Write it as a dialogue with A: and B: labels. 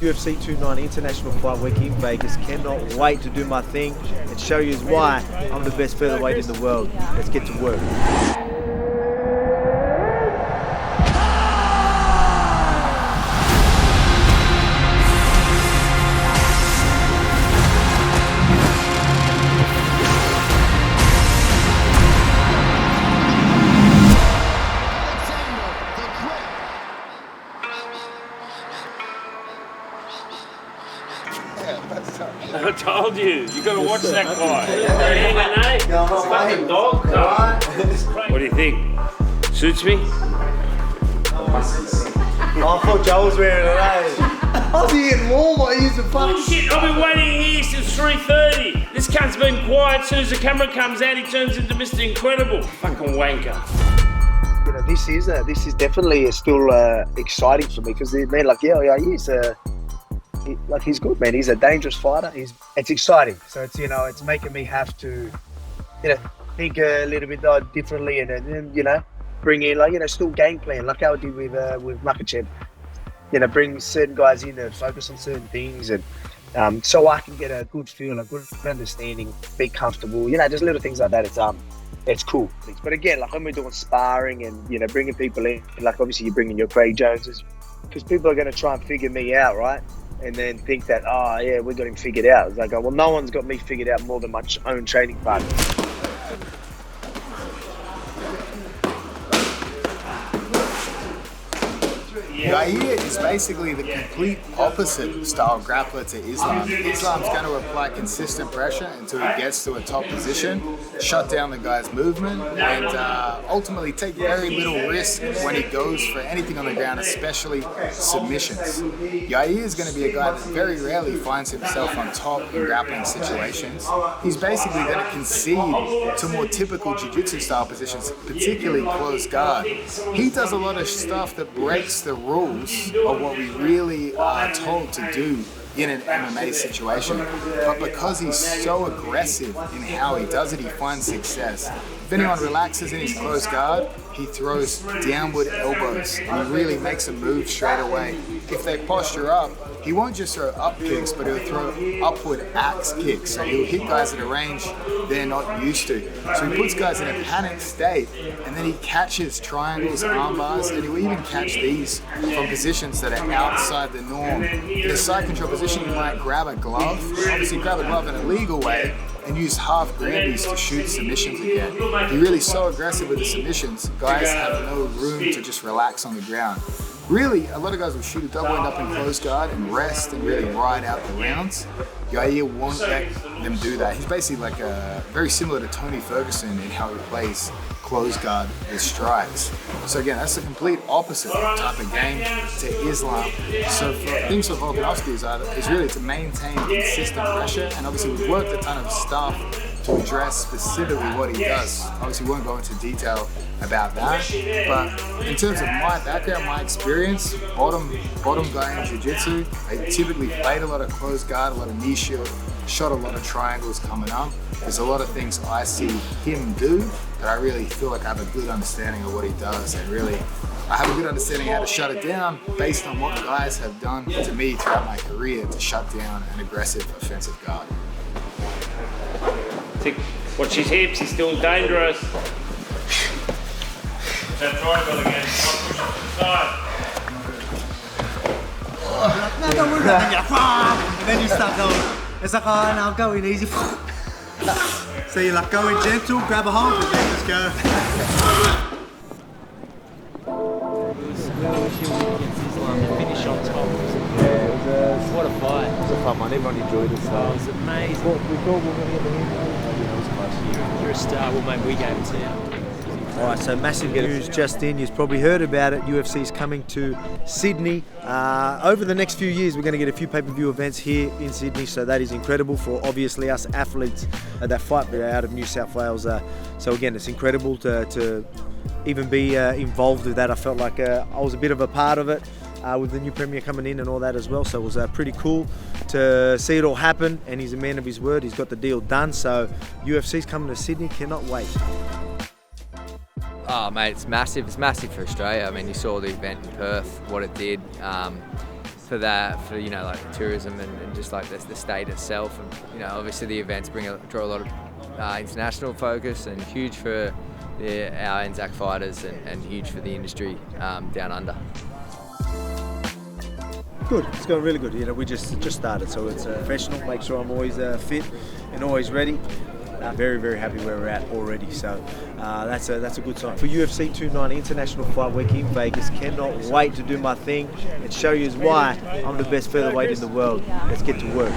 A: UFC 290 International Fight Week in Vegas. Cannot wait to do my thing and show you why I'm the best featherweight in the world. Let's get to work.
B: I told you gotta watch that guy. Fucking dog. What do you think? Suits me?
A: I thought Joe was wearing it, eh? I was getting warm, I used to fuck.
B: Bullshit, I've been waiting here since 3:30. This cunt's been quiet. As soon as the camera comes out, he turns into Mr. Incredible. Fucking wanker.
A: You know, this is definitely still exciting for me because man, like he's good, man. He's a dangerous fighter. It's exciting. So it's making me have to, think a little bit differently and bring in still game plan like how I did with Makhachev. Bring certain guys in and focus on certain things and so I can get a good feel, a good understanding, be comfortable. Just little things like that. It's cool. But again, like when we're doing sparring and bringing people in, like obviously you're bringing your Craig Joneses because people are going to try and figure me out, right? And then think that, we got him figured out. It's like, well, no one's got me figured out more than my own training partner.
C: Yair is basically the complete opposite style grappler to Islam. Islam's going to apply consistent pressure until he gets to a top position, shut down the guy's movement, and ultimately take very little risk when he goes for anything on the ground, especially submissions. Yair is going to be a guy that very rarely finds himself on top in grappling situations. He's basically going to concede to more typical jiu-jitsu style positions, particularly closed guard. He does a lot of stuff that breaks the rules of what we really are told to do in an MMA situation, but because he's so aggressive in how he does it, he finds success. If anyone relaxes in his closed guard, he throws downward elbows and he really makes a move straight away. If they posture up, he won't just throw up kicks, but he'll throw upward axe kicks. So he'll hit guys at a range they're not used to. So he puts guys in a panic state, and then he catches triangles, arm bars, and he'll even catch these from positions that are outside the norm. In a side control position, you might grab a glove, obviously grab a glove in a legal way, and use half grandies to shoot submissions again. He's really so aggressive with the submissions, guys have no room to just relax on the ground. Really, a lot of guys will shoot a double end up in closed guard and rest and really ride out the rounds. Yair won't let them do that. He's basically like very similar to Tony Ferguson in how he plays closed guard with strikes. So again, that's the complete opposite type of game to Islam. So things for Volkanovski is really to maintain consistent pressure, and obviously we've worked a ton of stuff to address specifically what he does. Obviously we won't go into detail about that, but in terms of my background, my experience, bottom guy in jiu-jitsu, I typically played a lot of closed guard, a lot of knee shield, shot a lot of triangles coming up. There's a lot of things I see him do that I really feel like I have a good understanding of what he does, and really I have a good understanding how to shut it down based on what guys have done to me throughout my career to shut down an aggressive offensive guard.
B: Watch his hips, he's still dangerous. That triangle again. Side.
D: No, don't worry about that. And then you start going. It's like, oh, no, I'm going easy. So you're like going gentle, grab a hold, and then just go.
E: Finish on top. What a fight.
A: It was a fun one. Everyone enjoyed it. So.
E: It was amazing.
A: We thought we were going to get the win. It was close.
E: You're a star. Well, mate, we gave it to you.
A: All right, so massive news just in. You've probably heard about it. UFC is coming to Sydney. Over the next few years, we're going to get a few pay-per-view events here in Sydney, so that is incredible for obviously us athletes that fight out of New South Wales. So again, it's incredible to even be involved with that. I felt like I was a bit of a part of it with the new Premier coming in and all that as well. So it was pretty cool to see it all happen, and he's a man of his word. He's got the deal done. So UFC's coming to Sydney. Cannot wait.
F: Oh mate, it's massive. It's massive for Australia. I mean, you saw the event in Perth, what it did. for that, for like the tourism and just like the state itself, and obviously the events draw a lot of international focus, and huge for our Anzac fighters and huge for the industry down under.
G: Good, it's going really good. We just started, so it's professional. Make sure I'm always fit and always ready. Very, very happy where we're at already. So that's a good sign. For UFC 290 International Fight Week in Vegas, cannot wait to do my thing and show you why I'm the best featherweight in the world. Let's get to work.